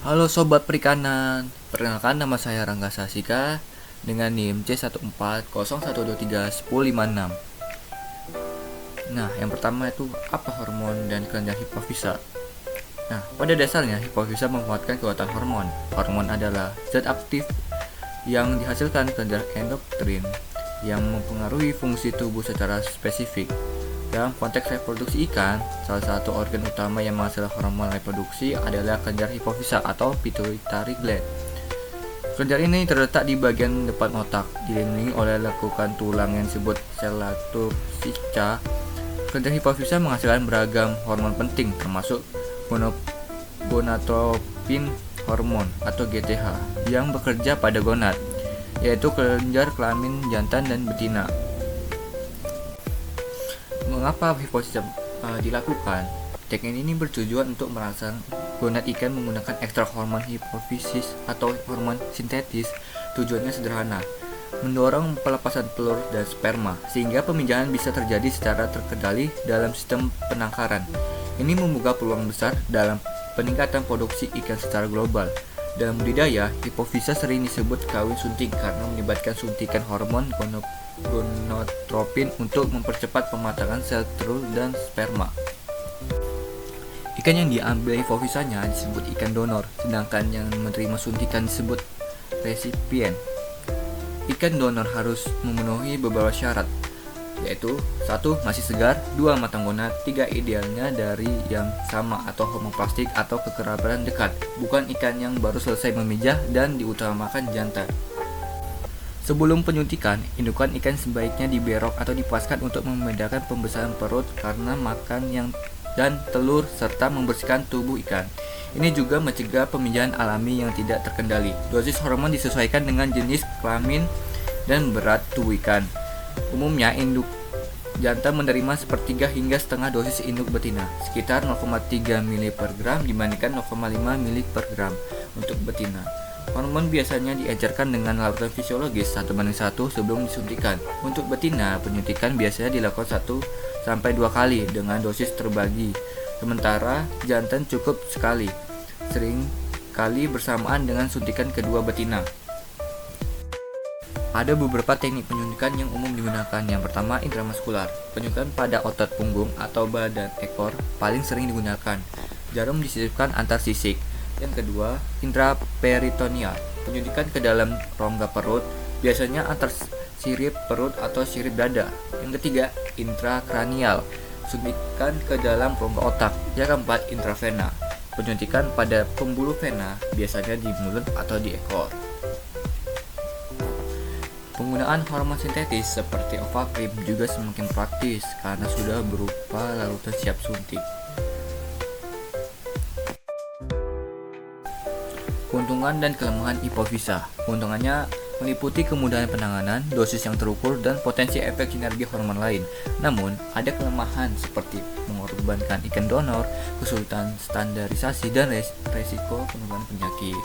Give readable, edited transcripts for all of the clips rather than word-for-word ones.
Halo Sobat Perikanan, perkenalkan nama saya Rangga Sasika dengan NIM C1401231056. Nah, yang pertama itu apa hormon dan kelenjar hipofisa? Nah, pada dasarnya hipofisa memuatkan kekuatan hormon. Hormon adalah zat aktif yang dihasilkan kelenjar endokrin yang mempengaruhi fungsi tubuh secara spesifik. Dalam konteks reproduksi ikan, salah satu organ utama yang menghasilkan hormon reproduksi adalah kelenjar hipofisa atau pituitary gland. Kelenjar ini terletak di bagian depan otak, dikelilingi oleh lekukan tulang yang disebut sella turcica. Kelenjar hipofisa menghasilkan beragam hormon penting, termasuk gonadotropin hormon atau GTH yang bekerja pada gonad, yaitu kelenjar kelamin jantan dan betina. Mengapa hipofisa dilakukan? Teknik ini bertujuan untuk merangsang gonad ikan menggunakan ekstra hormon hipofisis atau hormon sintetis. Tujuannya sederhana, mendorong pelepasan telur dan sperma sehingga pemijahan bisa terjadi secara terkendali dalam sistem penangkaran. Ini membuka peluang besar dalam peningkatan produksi ikan secara global. Dalam budidaya, hipofisa sering disebut kawin suntik karena melibatkan suntikan hormon gonadotropin untuk mempercepat pematangan sel telur dan sperma. Ikan yang diambil hipofisanya disebut ikan donor, sedangkan yang menerima suntikan disebut resipien. Ikan donor harus memenuhi beberapa syarat, yaitu 1. Masih segar, 2. Matang gonad, 3. Idealnya dari yang sama atau homoplastik atau kekerabatan dekat, bukan ikan yang baru selesai memijah, dan diutamakan jantan. Sebelum penyuntikan, indukan ikan sebaiknya diberok atau dipaskan untuk membedakan pembesaran perut karena makan yang dan telur serta membersihkan tubuh ikan. Ini juga mencegah pemijahan alami yang tidak terkendali. Dosis hormon disesuaikan dengan jenis kelamin dan berat tubuh ikan. Umumnya induk jantan menerima sepertiga hingga setengah dosis induk betina, sekitar 0,3 ml per gram dibandingkan 0,5 ml per gram untuk betina. Hormon biasanya diecerkan dengan larutan fisiologis 1:1 sebelum disuntikan. Untuk betina, penyuntikan biasanya dilakukan 1-2 kali dengan dosis terbagi. Sementara jantan cukup sekali, sering kali bersamaan dengan suntikan kedua betina. Ada beberapa teknik penyuntikan yang umum digunakan. Yang pertama, intramuskular. Penyuntikan pada otot punggung atau badan ekor paling sering digunakan. Jarum disisipkan antar sisik. Yang kedua, intraperitoneal. Penyuntikan ke dalam rongga perut, biasanya antar sirip perut atau sirip dada. Yang ketiga, intrakranial. Suntikan ke dalam rongga otak. Yang keempat, intravena. Penyuntikan pada pembuluh vena, biasanya di mulut atau di ekor. Penggunaan hormon sintetis seperti Ovacrim juga semakin praktis karena sudah berupa larutan siap suntik. Keuntungan dan kelemahan hipofisa. Keuntungannya meliputi kemudahan penanganan, dosis yang terukur, dan potensi efek sinergi hormon lain. Namun, ada kelemahan seperti mengorbankan ikan donor, kesulitan standarisasi, dan resiko penularan penyakit.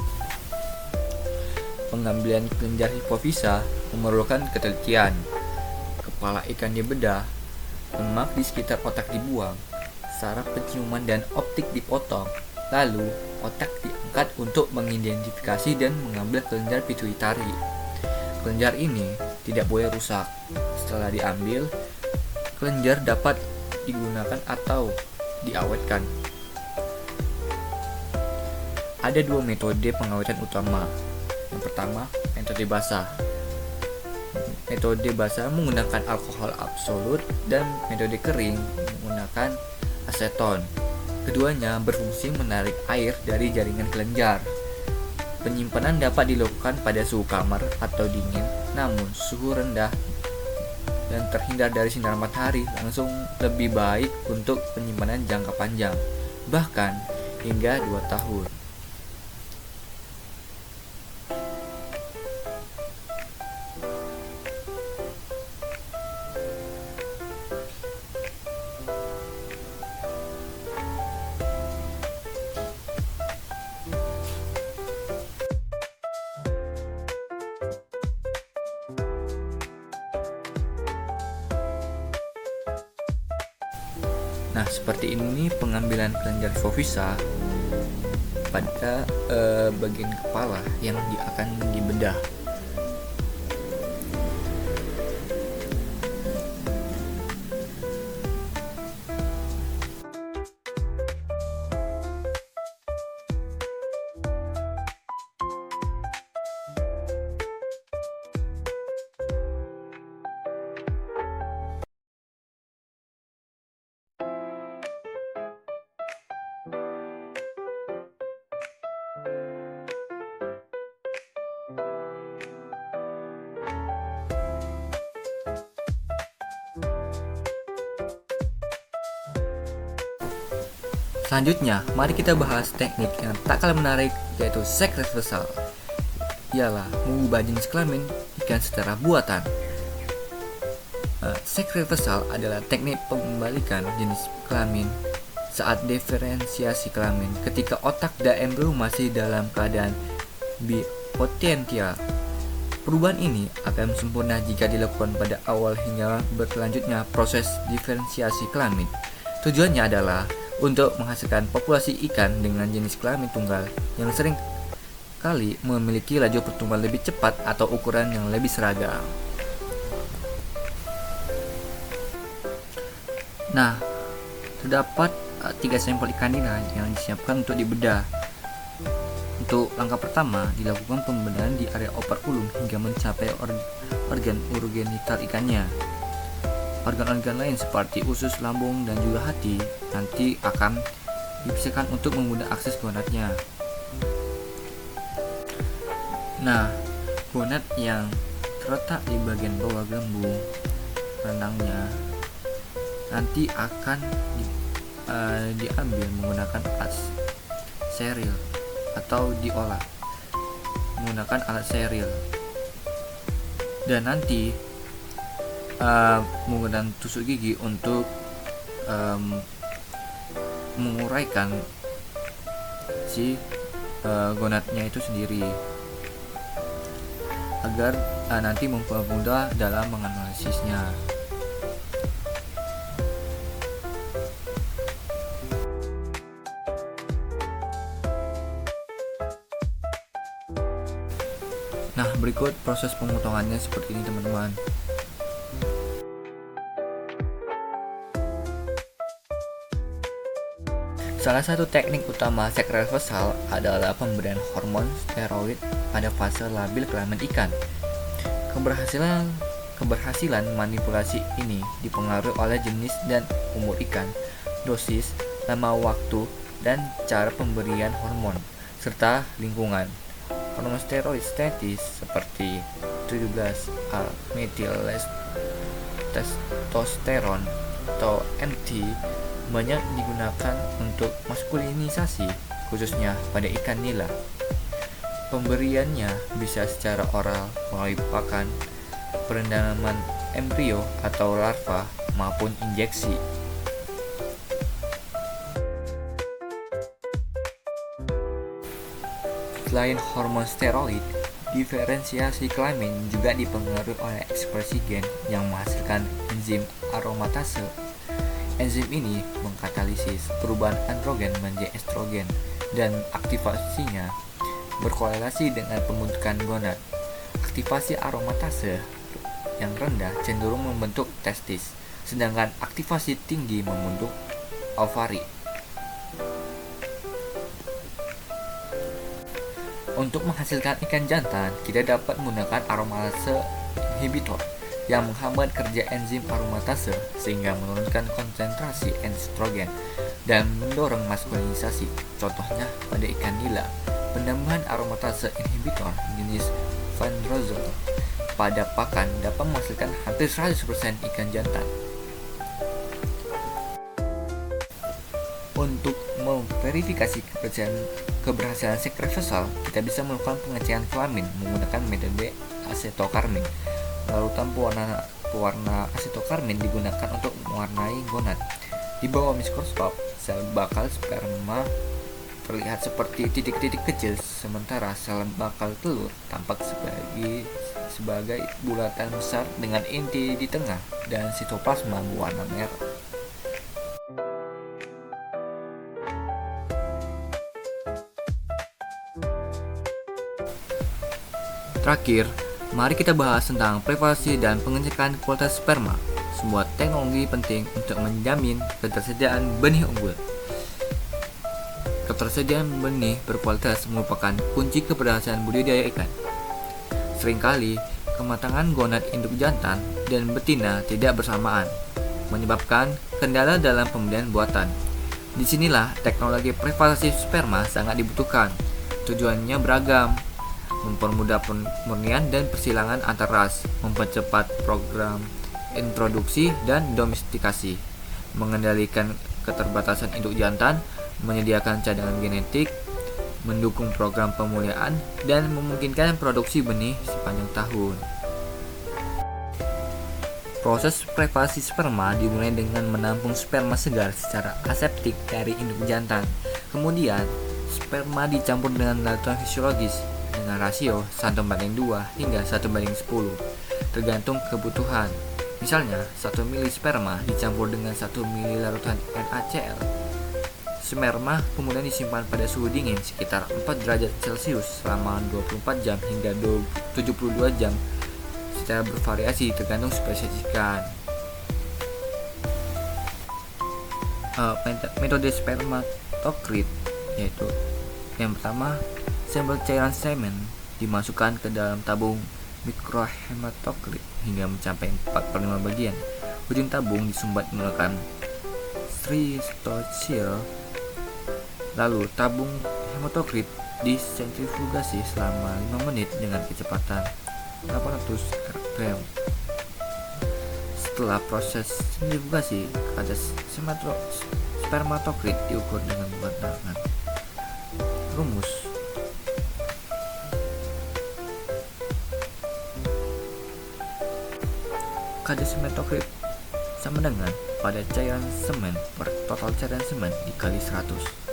Pengambilan kelenjar hipofisa memerlukan ketelitian. Kepala ikan dibedah, lemak di sekitar otak dibuang, saraf penciuman dan optik dipotong, lalu otak diangkat untuk mengidentifikasi dan mengambil kelenjar pituitari. Kelenjar ini tidak boleh rusak. Setelah diambil, kelenjar dapat digunakan atau diawetkan. Ada 2 metode pengawetan utama. Yang pertama, metode basah. Metode basah menggunakan alkohol absolut dan metode kering menggunakan aseton. Keduanya berfungsi menarik air dari jaringan kelenjar. Penyimpanan dapat dilakukan pada suhu kamar atau dingin, namun suhu rendah dan terhindar dari sinar matahari langsung lebih baik untuk penyimpanan jangka panjang, bahkan hingga 2 tahun. Nah, seperti ini pengambilan kelenjar hipofisa pada bagian kepala yang akan dibedah. Selanjutnya, mari kita bahas teknik yang tak kalah menarik, yaitu seks reversal. Ialah mengubah jenis kelamin ikan secara buatan. Seks reversal adalah teknik pembalikan jenis kelamin saat diferensiasi kelamin ketika otak dan embrio masih dalam keadaan bipotential. Perubahan ini akan sempurna jika dilakukan pada awal hingga berlanjutnya proses diferensiasi kelamin. Tujuannya adalah untuk menghasilkan populasi ikan dengan jenis kelamin tunggal yang sering kali memiliki laju pertumbuhan lebih cepat atau ukuran yang lebih seragam. Nah, terdapat 3 sampel ikan nila yang disiapkan untuk dibedah. Untuk langkah pertama, dilakukan pembedahan di area operculum hingga mencapai organ urogenital ikannya. Organ-organ lain seperti usus, lambung, dan juga hati nanti akan dipisahkan untuk memudahkan akses gonadnya. Nah, gonad yang terletak di bagian bawah gelembung renangnya nanti akan diambil menggunakan alat steril atau diolah menggunakan alat steril, dan nanti menggunakan tusuk gigi untuk menguraikan si gonadnya itu sendiri agar nanti mempermudah dalam menganalisisnya. Nah, berikut proses pemotongannya seperti ini, teman-teman. Salah satu teknik utama seks reversal adalah pemberian hormon steroid pada fase labil kelamin ikan. Keberhasilan manipulasi ini dipengaruhi oleh jenis dan umur ikan, dosis, lama waktu, dan cara pemberian hormon, serta lingkungan. Hormon steroid sintetis seperti 17-almetil testosteron atau MT banyak digunakan untuk maskulinisasi, khususnya pada ikan nila. Pemberiannya bisa secara oral melalui pakan, perendaman embrio atau larva, maupun injeksi. Selain hormon steroid, diferensiasi kelamin juga dipengaruhi oleh ekspresi gen yang menghasilkan enzim aromatase. Enzim ini mengkatalisis perubahan androgen menjadi estrogen, dan aktivasinya berkorelasi dengan pembentukan gonad. Aktivasi aromatase yang rendah cenderung membentuk testis, sedangkan aktivasi tinggi membentuk ovari. Untuk menghasilkan ikan jantan, kita dapat menggunakan aromatase inhibitor yang menghambat kerja enzim aromatase sehingga menurunkan konsentrasi estrogen dan mendorong maskulinisasi. Contohnya pada ikan nila, penambahan aromatase inhibitor jenis vanrozole pada pakan dapat menghasilkan hampir 100% ikan jantan. Untuk memverifikasi keberhasilan seks reversal, kita bisa melakukan pengecekan kelamin menggunakan metode acetokarmin. Larutan pewarna acetokarmin digunakan untuk mewarnai gonad. Di bawah mikroskop, sel bakal sperma terlihat seperti titik-titik kecil, sementara sel bakal telur tampak sebagai bulatan besar dengan inti di tengah dan sitoplasma berwarna merah. Terakhir, mari kita bahas tentang privasi dan pengecekan kualitas sperma, sebuah teknologi penting untuk menjamin ketersediaan benih unggul. Ketersediaan benih berkualitas merupakan kunci keberhasilan budidaya ikan. Seringkali, kematangan gonad induk jantan dan betina tidak bersamaan, menyebabkan kendala dalam pemberian buatan. Disinilah teknologi privasi sperma sangat dibutuhkan. Tujuannya beragam, mempermudah pemurnian dan persilangan antar ras, mempercepat program introduksi dan domestikasi, mengendalikan keterbatasan induk jantan, menyediakan cadangan genetik, mendukung program pemulihan, dan memungkinkan produksi benih sepanjang tahun. Proses privasi sperma dimulai dengan menampung sperma segar secara aseptik dari induk jantan. Kemudian, sperma dicampur dengan larutan fisiologis dengan rasio 1:2 hingga 1:10, tergantung kebutuhan. Misalnya, 1 mili sperma dicampur dengan 1 mili larutan NaCl. Sperma kemudian disimpan pada suhu dingin sekitar 4 derajat Celcius selama 24 jam hingga 72 jam secara bervariasi tergantung spesies ikan. Metode spermatokrit yaitu yang pertama, sampel cairan semen dimasukkan ke dalam tabung mikrohematokrit hingga mencapai 4/5 bagian. Ujung tabung disumbat menggunakan streptosil. Lalu tabung hematokrit disentrifugasi selama 5 menit dengan kecepatan 800 rpm. Setelah proses sentrifugasi, kadar spermatokrit diukur dengan batangan. Rumus: kadar spermatokrit sama dengan pada cairan semen per total cairan semen dikali 100.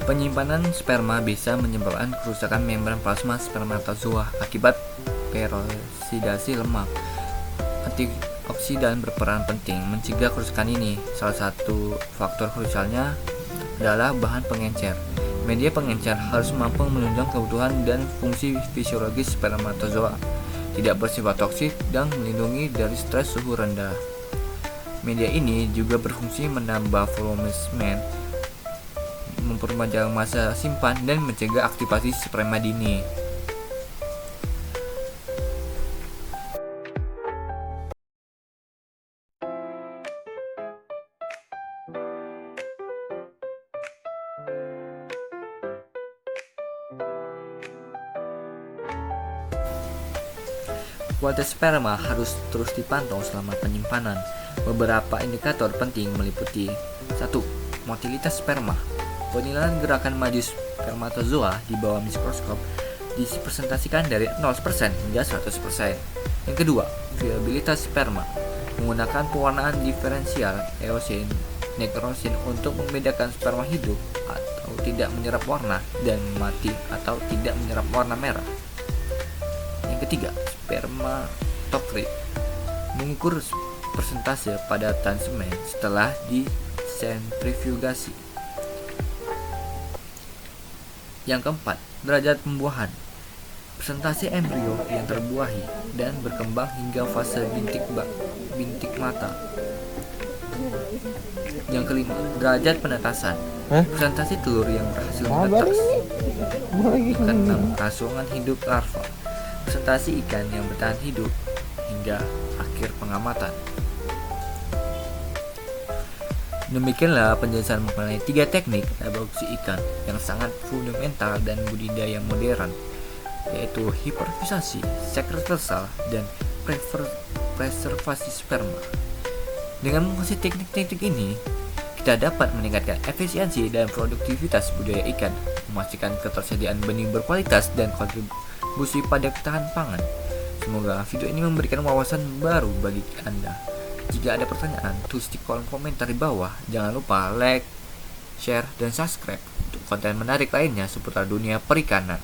Penyimpanan sperma bisa menyebabkan kerusakan membran plasma spermatozoa akibat peroxidasi lemak. Antioksidan berperan penting mencegah kerusakan ini. Salah satu faktor krusialnya adalah bahan pengencer. Media pengencer harus mampu menunjang kebutuhan dan fungsi fisiologis spermatozoa, tidak bersifat toksik, dan melindungi dari stres suhu rendah. Media ini juga berfungsi menambah volume semen, memperpanjang masa simpan, dan mencegah aktivasi sperma dini. Kualitas sperma harus terus dipantau selama penyimpanan. Beberapa indikator penting meliputi 1. Motilitas sperma. Penilaian gerakan maju spermatozoa di bawah mikroskop dipresentasikan dari 0% hingga 100%. Yang kedua, viabilitas sperma. Menggunakan pewarnaan diferensial eosin nekrosin untuk membedakan sperma hidup atau tidak menyerap warna dan mati atau tidak menyerap warna merah. Yang ketiga, spermatokrit. Mengukur persentase padatan semen setelah disentrifugasi. Yang keempat, derajat pembuahan. Persentase embrio yang terbuahi dan berkembang hingga fase bintik mata. Yang kelima, derajat penetasan. Persentase telur yang berhasil menetas. Keenam, rangsangan hidup larva. Persentase ikan yang bertahan hidup hingga akhir pengamatan. Demikianlah penjelasan mengenai 3 teknik reproduksi ikan yang sangat fundamental dan budidaya modern, yaitu hiperfisasi, seks reversal, dan preservasi sperma. Dengan menguasai teknik-teknik ini, kita dapat meningkatkan efisiensi dan produktivitas budidaya ikan, memastikan ketersediaan benih berkualitas, dan kontribusi pada ketahanan pangan. Semoga video ini memberikan wawasan baru bagi Anda. Jika ada pertanyaan, tulis di kolom komentar di bawah. Jangan lupa like, share, dan subscribe untuk konten menarik lainnya seputar dunia perikanan.